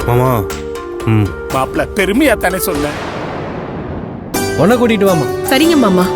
மாமா. மாப்பிள்ள பெருமையா தானே சொல்ல. உன்னை கூட்டிட்டு வாமா. சரிங்க மாமா.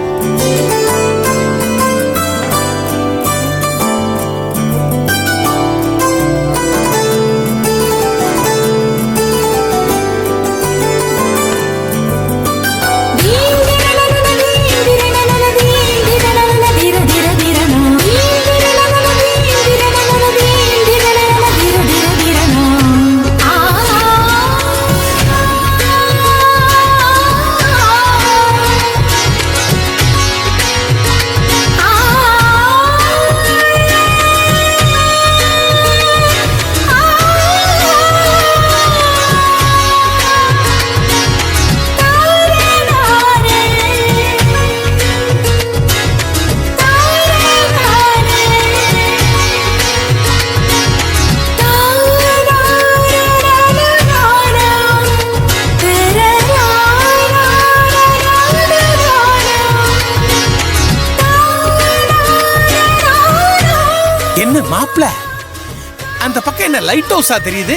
என்ன மாப்பிள்ள, அந்த பக்கம் என்ன லைட் ஹவுஸா தெரியுது?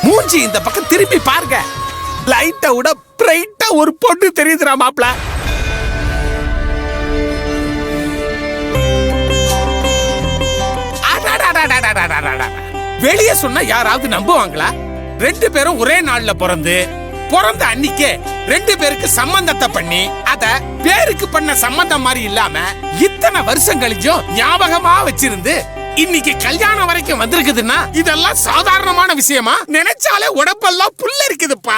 மூஞ்சி இந்த பக்கம் திரும்பி பாருங்க. லைட்டை விட பிரைட்டா ஒரு பொண்ணு தெரியுதுடா மாப்பிள்ள. வெளியே சொன்னா யாராவது நம்புவாங்களா? 2 பேரும் ஒரே நாள்ல பிறந்த அன்னிக்கே 2 பேருக்கு சம்பந்தத்தை பண்ணி அத பேருக்கு பண்ண சம்பந்தம் மாதிரி இல்லாம இத்தனை வருஷம் கழிச்சும் ஞாபகமா வச்சிருந்து இன்னைக்கு கல்யாணம் வரைக்கும் வந்திருக்குதுன்னா இதெல்லாம் சாதாரணமான விஷயமா? நினைச்சாலே உடம்பெல்லாம் புல்ல இருக்குதுப்பா.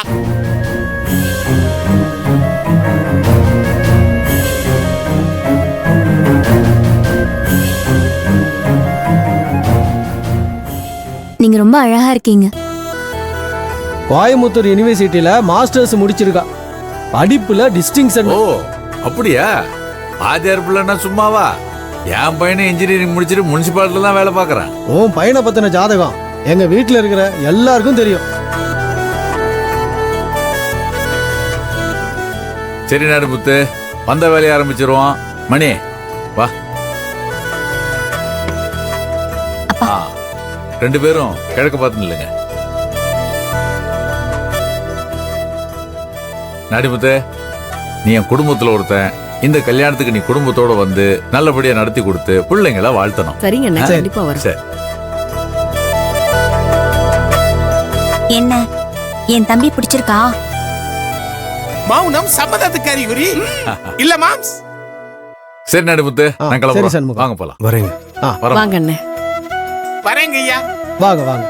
நீங்க ரொம்ப அழகா இருக்கீங்க. கோயம்புத்தூர் யுனிவர்சிட்டியில மாஸ்டர்ஸ் முடிச்சிருக்கா. படிப்புல டிஸ்டிங்ஷன். ஓ அப்படியா? ஆதியார் பிள்ளைன்னா சும்மாவா? என் பையனை இன்ஜினியரிங் முடிச்சிட்டு முனிசிபாலிட்டில தான் வேலை பார்க்கறான். உன் பையனை பத்தின ஜாதகம் எங்க வீட்டுல இருக்கிற எல்லாருக்கும் தெரியும். சரி நடுமுத்து, வந்த வேலையை ஆரம்பிச்சிருவோம். மணி வா. 2 பேரும் கிழக்கு பார்த்து இல்லைங்க. நடிமுத்து, நீ என் குடும்பத்துல ஒருத்தன். இந்த கல்யாணத்துக்கு நீ குடும்பத்தோட வந்து நல்லபடியா நடத்தி கொடுத்து பிள்ளைங்களை வாழ்த்தணும். சரிங்க, கண்டிப்பா வரேன். சரி. என்ன என் தம்பி பிடிச்சிருக்கா? மௌனம் சம்மதத்துக்கு அறிகுறி இல்ல மாம்ஸ். சரி நடுமுத்து, நான் சரி கிளம்புறேன். சண்முகம். வாங்க போலாம். வரேங்க. வாங்க அண்ணே. வரேங்க ஐயா. வாங்க வாங்க.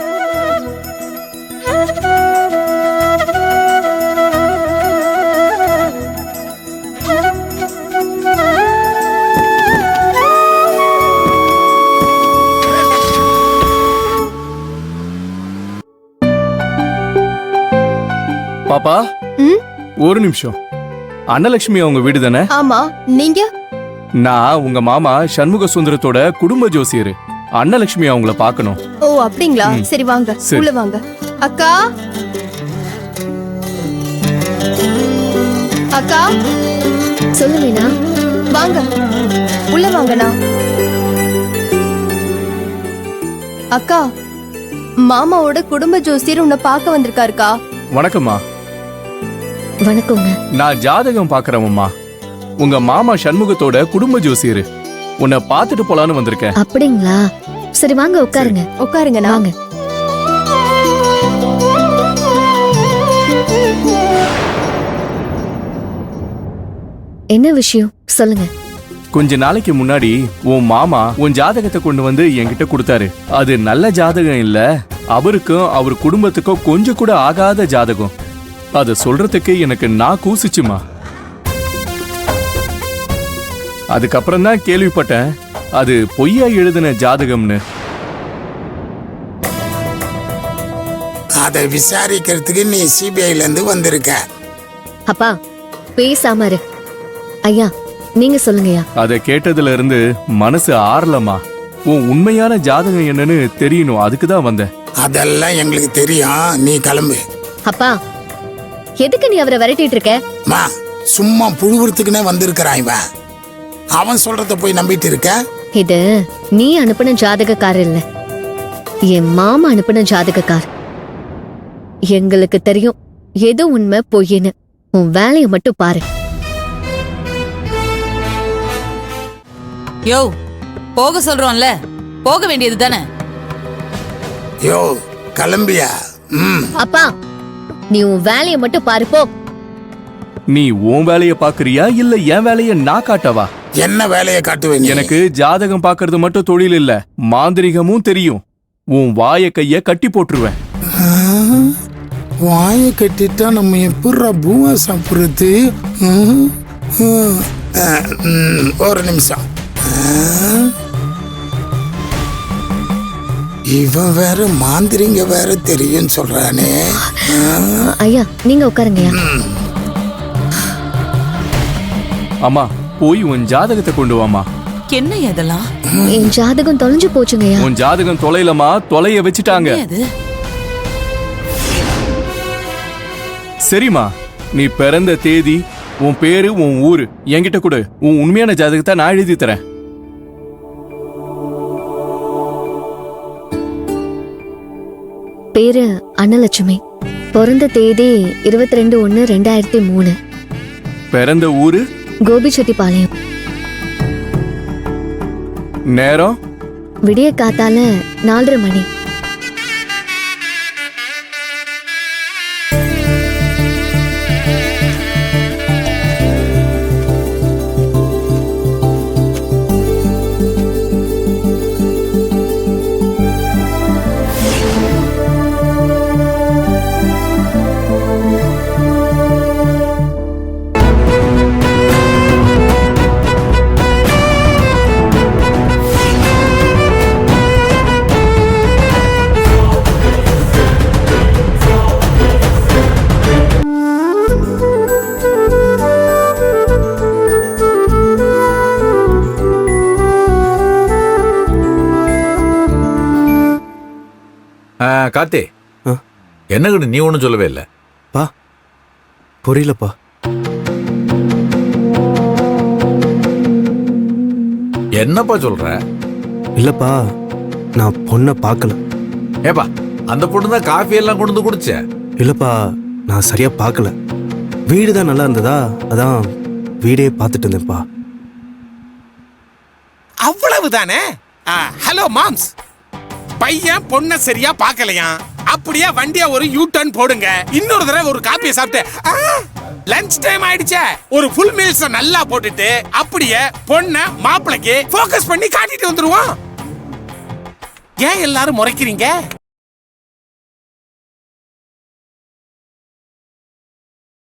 பாப்பா, ஒரு நிமிஷம். அன்னலட்சுமி அவங்க வீடு தானே? ஆமா. நீங்க? நான் உங்க மாமா சண்முக சுந்தரத்தோட குடும்ப ஜோசியர். அன்னலட்சுமி அவங்கள பார்க்கணும். ஓ அப்படிங்களா? சரி வாங்க, சரி. உள்ள வாங்க. அக்கா, அக்கா சொல்லுவேனா? வாங்க, உள்ள வாங்கண்ணா. அக்கா, மாமாவோட குடும்ப ஜோசியர் உன்னை பார்க்க வந்திருக்காருக்கா. வணக்கம்மா. வணக்கங்க. நான் ஜாதகம் பார்க்கறவம்மா. உங்க மாமா சண்முகத்தோட குடும்ப ஜோசியர். உன்னை பார்த்துட்டு போலான்னு வந்திருக்கேன். அப்படிங்களா? சரி வாங்க உட்காருங்க. உட்காருங்க. வாங்க. என்ன விஷயம் சொல்லுங்க. கொஞ்ச நாளைக்கு முன்னாடி உன் மாமா உன் ஜாதகத்தை கொண்டு வந்து என்கிட்ட கொடுத்தாரு. அது நல்ல ஜாதகம் இல்ல, அவருக்கும் அவர் குடும்பத்துக்கும் கொஞ்சம் கூட ஆகாத ஜாதகம். அத சொல்றதுக்கு எனக்கு நான் கூசிச்சுமா. அதுக்கப்புறம் தான் கேள்விப்பட்டேன் அது பொய்யா எழுதின ஜாதகம்னு. அதை விசாரிக்கிறதுக்கு நீ சிபிஐல இருந்து வந்திருக்க. அப்பா பேசாம இரு. ஐயா நீங்க சொல்லுங்கய்யா. அத கேட்டதுல இருந்து மனசு ஆறலமா. உன் உண்மையான ஜாதகம் என்னன்னு தெரியணும், அதுக்குதான் வந்தேன். அதெல்லாம் எங்களுக்கு தெரியும், நீ கிளம்பு. அப்பா எதுக்கு நீ அவரை விரட்டிட்டு இருக்க? மா, சும்மா புழுவுறதுக்குன்னே வந்திருக்கிறான் இவன். அவன் சொல்றத போய் நம்பிட்டு இருக்க. இது நீ அனுப்பின ஜாதகக்காரர் இல்ல, என் மாமா அனுப்பின ஜாதகக்கார். எங்களுக்கு தெரியும் எது உண்மை பொய்ன்னு. உன் வேலையை மட்டும் பாரு. யோ போக சொல்றோம்ல, போக வேண்டியது தானே. யோ கிளம்பியா? அப்பா, நீ உன் வேலையை மட்டும் பாரு போ. நீ உன் வேலைய பாக்குறியா இல்ல என் வேலைய நான் காட்டவா? என்ன வேலையை காட்டுவீங்க? எனக்கு ஜாதகம் பாக்குறது மட்டும் தொழில் இல்ல, மாந்திரிகமும் தெரியும். உன் வாய கைய கட்டி போட்டுருவேன். வாயை கட்டிட்டா நம்ம எப்படா பூவா சாப்பிடுறது? ஒரு நிமிஷம். இவன் வேற மாந்திரிங்க வேற தெரியும் சொல்றானே. ஐயா நீங்க உட்காருங்கய்யா. அம்மா போய் உன் ஜாதகத்தை கொண்டு வாமா. என்ன இதெல்லாம்? என் ஜாதகம் தொலைஞ்சு போச்சுங்கய்யா. உன் ஜாதகம் தொலைலமா, தொலைய வச்சுட்டாங்க. அது சரிம்மா, நீ பிறந்த தேதி, உன் பேரு, உன் ஊரு என்கிட்ட கொடு. உன் உண்மையான ஜாதகத்தை நான் எழுதி தரேன். பேரு அன்னலட்சுமி. பிறந்த தேதி 22/1/2003. பிறந்த ஊரு, கோபிச்செட்டிப்பாளையம். நேரம், விடிய காத்தால 4:30 மணி. காத்தே, என்ன கண்ணு நீ ஒன்றும் சொல்லவே இல்லை. பா புரியலப்பா. என்னப்பா சொல்ற? இல்லப்பா, நான் பொண்ணை பார்க்கல. ஏப்பா, அந்த பொண்ணு தான் காஃபி எல்லாம் கொண்டு வந்து குடிச்ச. இல்லப்பா, நான் சரியா பார்க்கல. வீடு தான் நல்லா இருந்ததா, அதான் வீடே பார்த்துட்டு இருந்தேன்ப்பா. அவ்வளவுதானே? ஹலோ மாம்ஸ், பையன் பொண்ண சரியா பார்க்கலையா? அப்படியே வண்டியா ஒரு யூ டர்ன் போடுங்க. இன்னொரு தடவை ஒரு காப்பியை சாப்பிட்டு லஞ்ச் டைம் ஆயிடுச்சே, ஒரு ஃபுல் மீல்ஸ் நல்லா போட்டுட்டு அப்படியே பொண்ண மாப்பிளைக்கு ஃபோக்கஸ் பண்ணி காட்டிட்டு வந்துருவோம். ஏன் எல்லாரும் முறைக்கிறீங்க?